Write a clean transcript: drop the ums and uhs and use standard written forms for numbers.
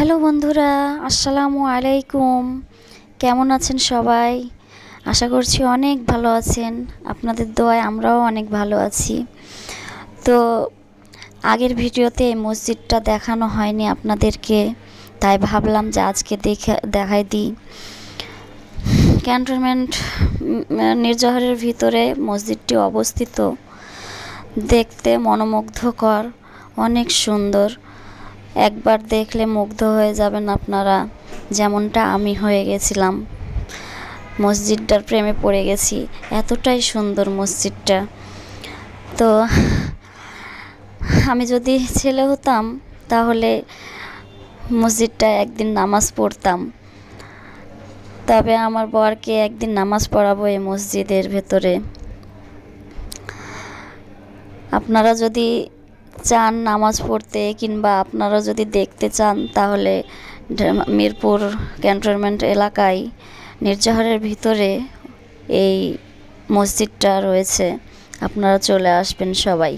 Hello বন্ধুরা, আসসালামু আলাইকুম। কেমন আছেন সবাই? আশা করছি অনেক ভালো আছেন। আপনাদের দোয়ায় আমরাও অনেক ভালো আছি। তো আগের ভিডিওতে মসজিদটা দেখানো হয়নি আপনাদেরকে, তাই ভাবলাম যে আজকে দেখাই দিই। ক্যান্টনমেন্ট মির্জাহরের ভিতরে মসজিদটি অবস্থিত। দেখতে মনোমুগ্ধকর, অনেক সুন্দর। একবার দেখলে মুগ্ধ হয়ে যাবেন আপনারা, যেমনটা আমি হয়ে গেছিলাম। মসজিদটার প্রেমে পড়ে গেছি, এতটাই সুন্দর মসজিদটা। তো আমি যদি ছেলে হতাম তাহলে মসজিদটায় একদিন নামাজ পড়তাম। তবে আমার বরকে একদিন নামাজ পড়াবো এই মসজিদের ভেতরে। আপনারা যদি চান নামাজ পড়তে কিংবা আপনারা যদি দেখতে চান, তাহলে মিরপুর ক্যান্টনমেন্ট এলাকায় মির্জাহরের ভিতরে এই মসজিদটা রয়েছে। আপনারা চলে আসবেন সবাই।